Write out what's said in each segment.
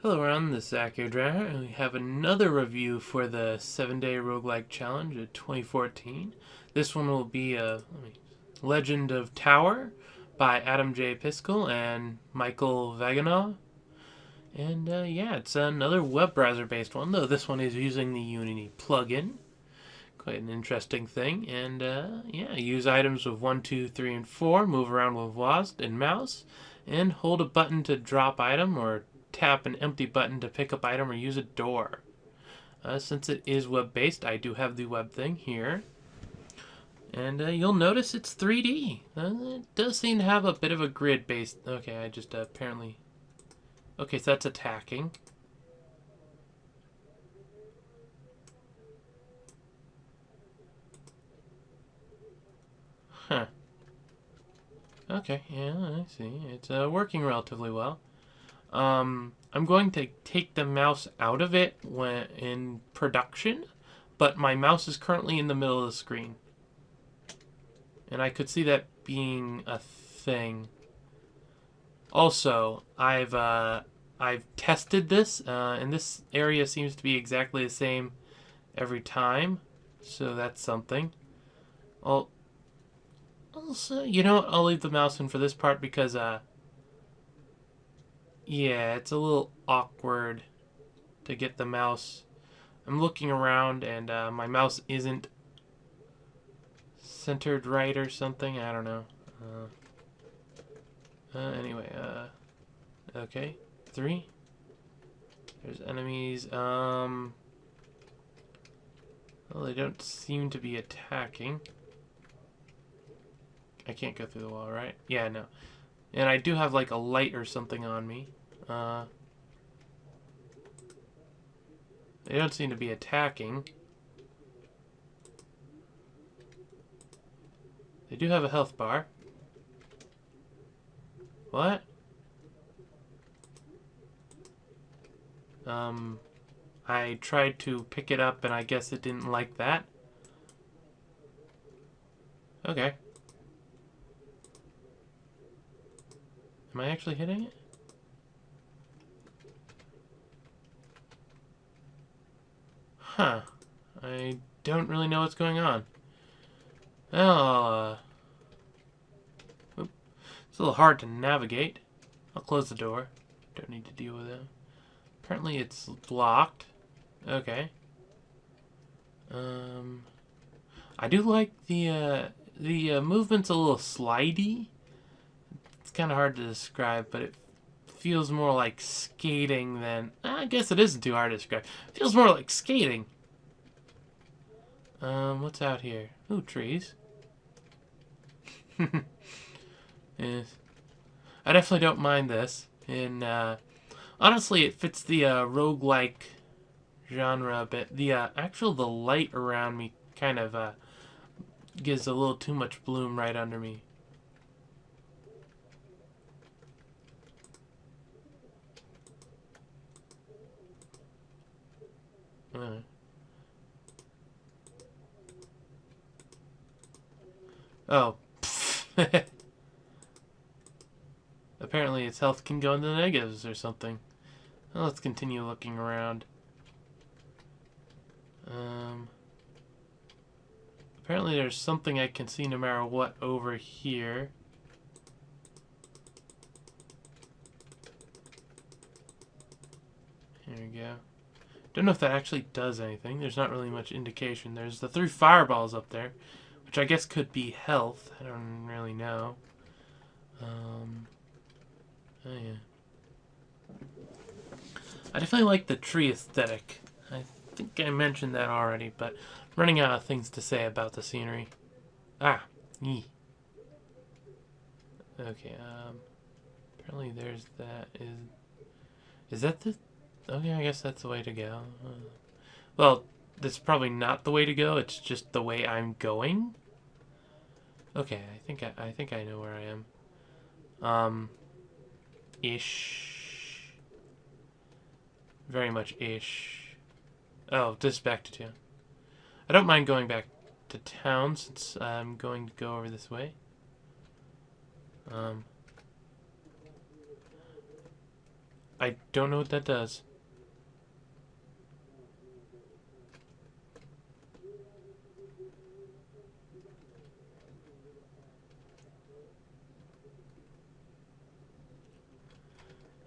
Hello everyone, this is Akhier, and we have another review for the 7-day roguelike challenge of 2014. This one will be Legend of Tower by Adam J. Piskel and Michael Vaganov. And yeah, it's another web browser based one, though this one is using the Unity plugin. Quite an interesting thing. And yeah, use items with 1, 2, 3, and 4, move around with WASD and mouse, and hold a button to drop item or tap an empty button to pick up item or use a door. Since it is web-based, I do have the web thing here. And you'll notice it's 3D. It does seem to have a bit of a grid-based... Okay, I just apparently... Okay, so that's attacking. Huh. Okay, yeah, I see. It's working relatively well. I'm going to take the mouse out of it when in production, but my mouse is currently in the middle of the screen. And I could see that being a thing. Also, I've tested this, and this area seems to be exactly the same every time, so that's something. Also, you know what? I'll leave the mouse in for this part because yeah, it's a little awkward to get the mouse. I'm looking around and my mouse isn't centered right or something. I don't know. Anyway, okay. 3. There's enemies. Well, they don't seem to be attacking. I can't go through the wall, right? Yeah, no. And I do have like a light or something on me. They don't seem to be attacking. They do have a health bar. What? I tried to pick it up and I guess it didn't like that. Okay. Am I actually hitting it? Huh. I don't really know what's going on. Well, it's a little hard to navigate. I'll close the door. Don't need to deal with it. Apparently it's blocked. Okay. I do like the movement's a little slidey. It's kind of hard to describe, but it feels more like skating than... I guess it isn't too hard to describe. It feels more like skating. What's out here? Ooh, trees. Yes. I definitely don't mind this. And, honestly, it fits the, roguelike genre a bit. The, the light around me kind of, gives a little too much bloom right under me. Oh. Apparently its health can go into negatives or something. Well, let's continue looking around. Apparently there's something I can see no matter what over here. Here we go. Don't know if that actually does anything. There's not really much indication. There's the 3 fireballs up there, which I guess could be health. I don't really know. Oh yeah. I definitely like the tree aesthetic. I think I mentioned that already, but I'm running out of things to say about the scenery. Ah, yee. Okay, apparently there's that. Is that the... Okay, I guess that's the way to go. Well, that's probably not the way to go. It's just the way I'm going. Okay, I think I know where I am. Ish. Very much ish. Oh, this is back to town. I don't mind going back to town since I'm going to go over this way. I don't know what that does.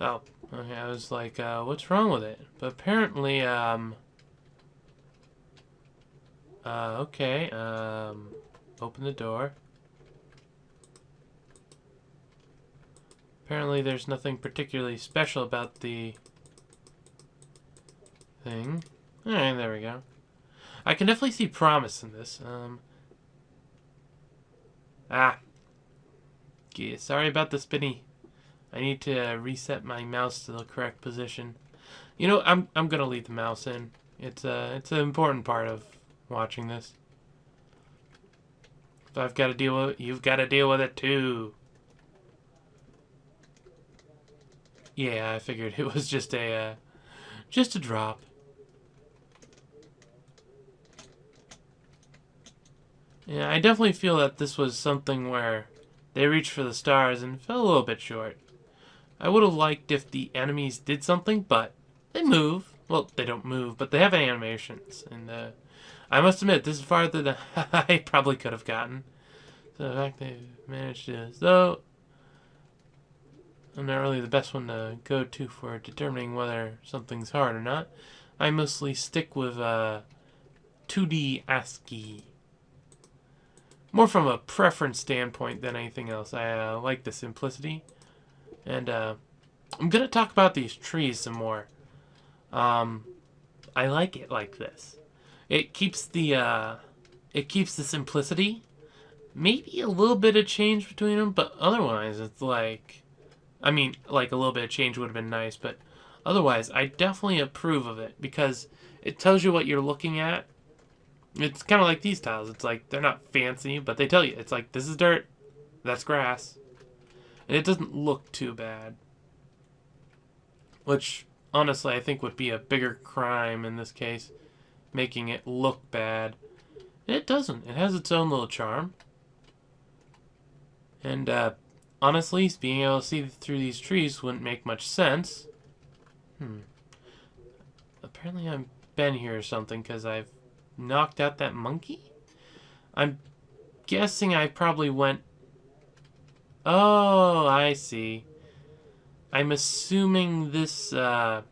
Oh, okay, I was like, what's wrong with it? But apparently, okay, open the door. Apparently there's nothing particularly special about the thing. Alright, there we go. I can definitely see promise in this. Yeah, sorry about the spinny. I need to reset my mouse to the correct position. You know, I'm gonna leave the mouse in. It's an important part of watching this. If I've got to deal with it, you've got to deal with it too. Yeah, I figured it was just a drop. Yeah, I definitely feel that this was something where they reached for the stars and fell a little bit short. I would have liked if the enemies did something, but they move. Well, they don't move, but they have animations. And I must admit, this is farther than I probably could have gotten. So the fact they managed to... So, I'm not really the best one to go to for determining whether something's hard or not. I mostly stick with 2D ASCII. More from a preference standpoint than anything else. I like the simplicity. And I'm going to talk about these trees some more. I like it like this. It keeps the simplicity. Maybe a little bit of change between them, but otherwise it's like... I mean, like a little bit of change would have been nice, but otherwise I definitely approve of it because it tells you what you're looking at. It's kind of like these tiles. It's like they're not fancy, but they tell you. It's like, this is dirt, that's grass. And it doesn't look too bad. Which, honestly, I think would be a bigger crime in this case. Making it look bad. It doesn't. It has its own little charm. And, honestly, being able to see through these trees wouldn't make much sense. Apparently I've been here or something because I've knocked out that monkey? I'm guessing I probably went... Oh, I see. I'm assuming this, went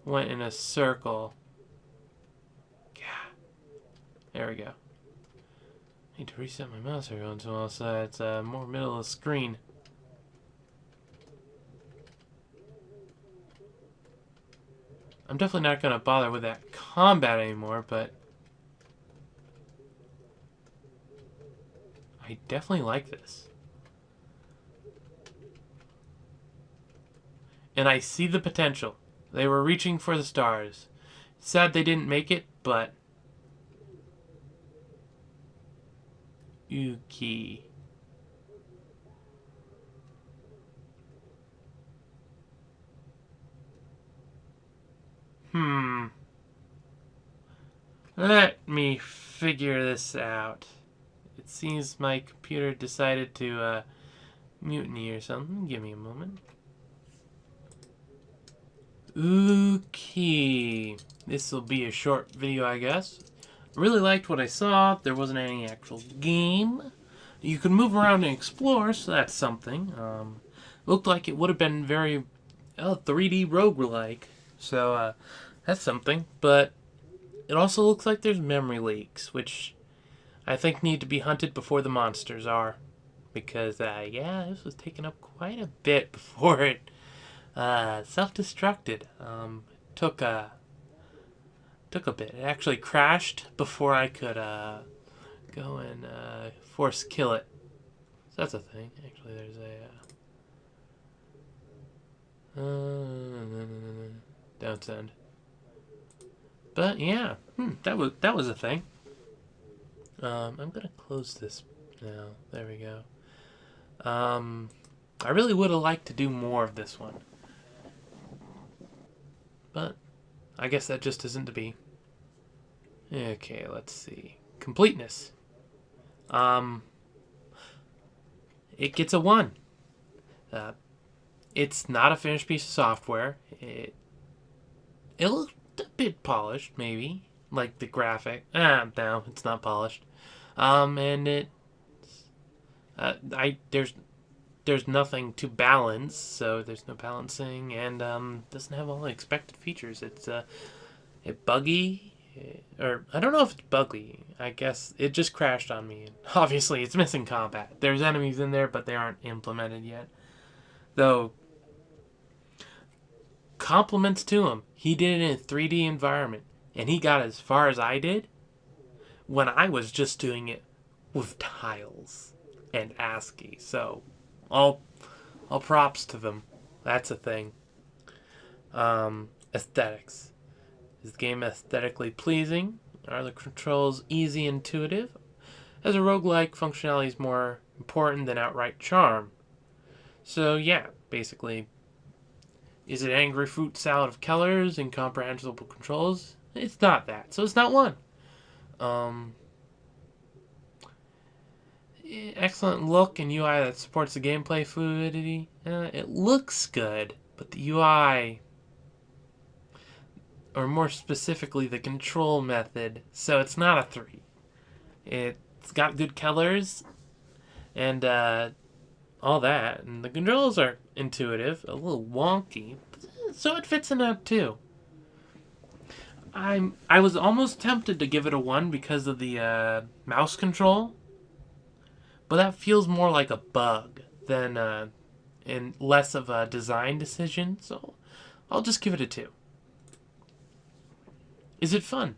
in a circle. Yeah. There we go. I need to reset my mouse every once in a while so it's more middle of the screen. I'm definitely not going to bother with that combat anymore, but I definitely like this. And I see the potential. They were reaching for the stars. Sad they didn't make it, but... Yuki. Let me figure this out. It seems my computer decided to mutiny or something. Give me a moment. Okay. This will be a short video, I guess. Really liked what I saw. There wasn't any actual game. You can move around and explore, so that's something. Looked like it would have been very 3D roguelike. So that's something. But it also looks like there's memory leaks, which I think need to be hunted before the monsters are. Because, yeah, this was taking up quite a bit before it self-destructed. Took a bit. It actually crashed before I could go and force kill it. So that's a thing. Actually, there's a don't send. But yeah, that was a thing. I'm gonna close this now. There we go. I really would have liked to do more of this one, but I guess that just isn't to be. Okay, let's see. Completeness. It gets a 1. It's not a finished piece of software. It looks a bit polished, maybe. Like the graphic. No, it's not polished. And it, there's nothing to balance, so there's no balancing, and doesn't have all the expected features. It's it buggy, or I don't know if it's buggy. I guess it just crashed on me. Obviously, it's missing combat. There's enemies in there, but they aren't implemented yet. Though, compliments to him. He did it in a 3D environment, and he got as far as I did when I was just doing it with tiles and ASCII. So, all props to them. That's a thing. Aesthetics. Is the game aesthetically pleasing? Are the controls easy and intuitive? As a roguelike, functionality is more important than outright charm. So yeah, basically, is it angry fruit salad of colors, incomprehensible controls? It's not that, so it's not one. Excellent look and UI that supports the gameplay fluidity. It looks good, but the UI, or more specifically the control method, so it's not a 3. It's got good colors and all that, and the controls are intuitive, a little wonky, so it fits in a 2. I was almost tempted to give it a 1 because of the mouse control, but that feels more like a bug than and less of a design decision, so I'll just give it a 2. Is it fun?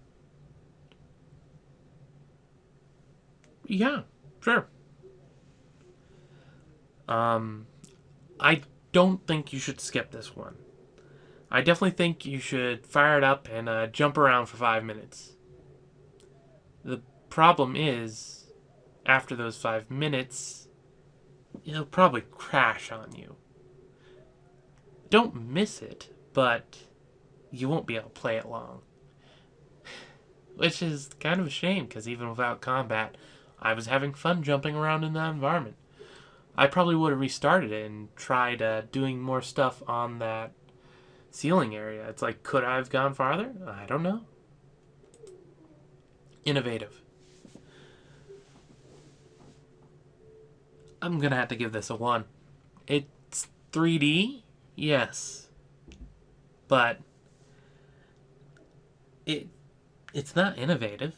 Yeah, sure. I don't think you should skip this one. I definitely think you should fire it up and jump around for 5 minutes. The problem is, after those 5 minutes, it'll probably crash on you. Don't miss it, but you won't be able to play it long. Which is kind of a shame, because even without combat, I was having fun jumping around in that environment. I probably would have restarted it and tried doing more stuff on that ceiling area. It's like, could I have gone farther? I don't know. Innovative. I'm going to have to give this a 1. It's 3D, yes. But it's not innovative.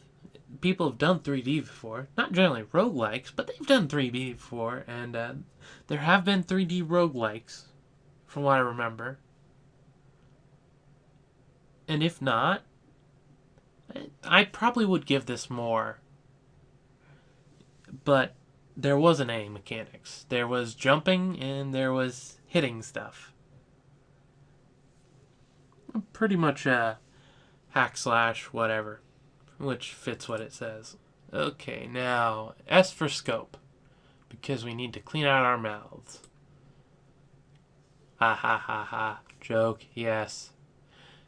People have done 3D before. Not generally roguelikes, but they've done 3D before. And there have been 3D roguelikes, from what I remember. And if not, I probably would give this more. But there wasn't any mechanics. There was jumping and there was hitting stuff. Pretty much hack slash whatever, which fits what it says. Okay, now S for scope, because we need to clean out our mouths. Ha ha ha ha. Joke, yes.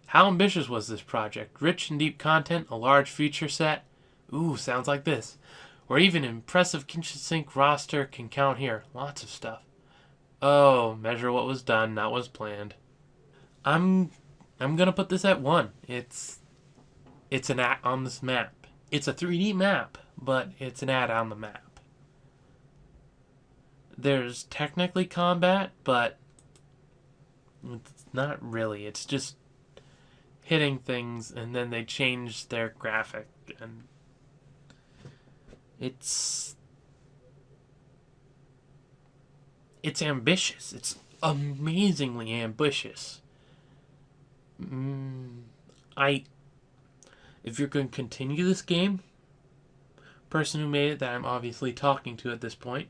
How ambitious was this project? Rich and deep content, a large feature set. Ooh, sounds like this. Or even impressive kitchen sink roster can count here. Lots of stuff. Oh, measure what was done, not what was planned. I'm gonna put this at 1. It's an ad on this map. It's a 3D map, but it's an ad on the map. There's technically combat, but it's not really. It's just hitting things, and then they change their graphic, and it's ambitious. It's amazingly ambitious. If you're going to continue this game, person who made it that I'm obviously talking to at this point,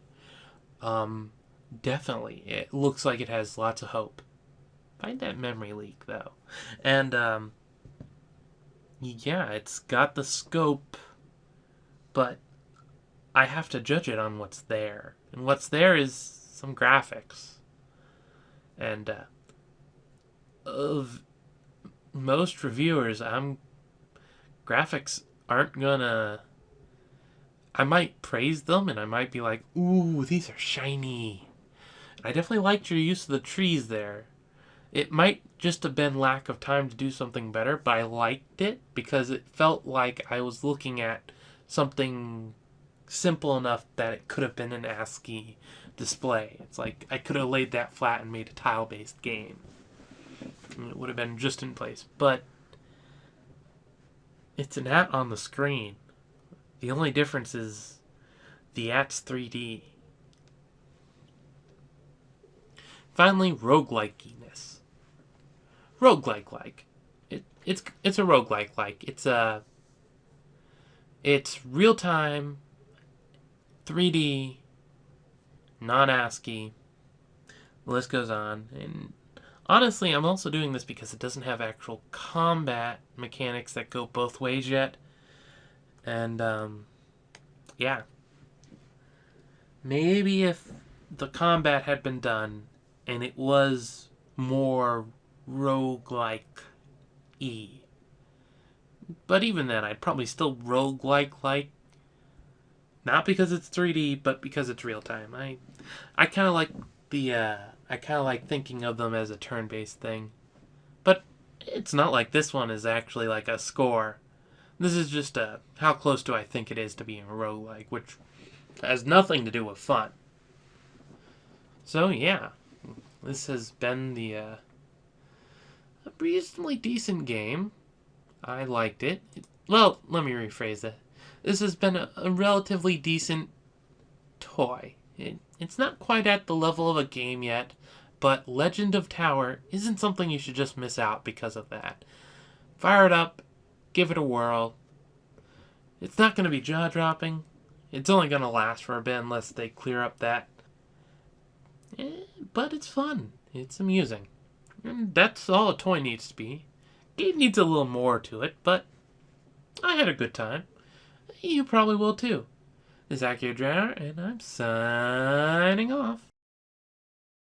definitely. It looks like it has lots of hope. Find that memory leak, though. And, yeah, it's got the scope, but I have to judge it on what's there. And what's there is some graphics. And, of most reviewers, graphics aren't gonna... I might praise them, and I might be like, ooh, these are shiny. I definitely liked your use of the trees there. It might just have been lack of time to do something better, but I liked it because it felt like I was looking at something simple enough that it could have been an ASCII display. It's like I could have laid that flat and made a tile-based game. It would have been just in place. But it's an at on the screen. The only difference is the at's 3D. Finally, roguelikeness. Roguelike. It's a roguelike. It's real time, 3D, non ASCII. The list goes on. And honestly, I'm also doing this because it doesn't have actual combat mechanics that go both ways yet. And yeah, maybe if the combat had been done and it was more roguelike-y. But even then, I'd probably still roguelike. Not because it's 3D, but because it's real time. I kind of like thinking of them as a turn-based thing. But it's not like this one is actually like a score. This is just how close do I think it is to being a roguelike, which has nothing to do with fun. So yeah, this has been a reasonably decent game. I liked it. Well, let me rephrase it. This has been a relatively decent toy. It's not quite at the level of a game yet, but Legend of Tower isn't something you should just miss out because of that. Fire it up, give it a whirl. It's not going to be jaw-dropping. It's only going to last for a bit unless they clear up that. But it's fun. It's amusing. And that's all a toy needs to be. Game needs a little more to it, but I had a good time. You probably will too. This is Akhier, and I'm signing off.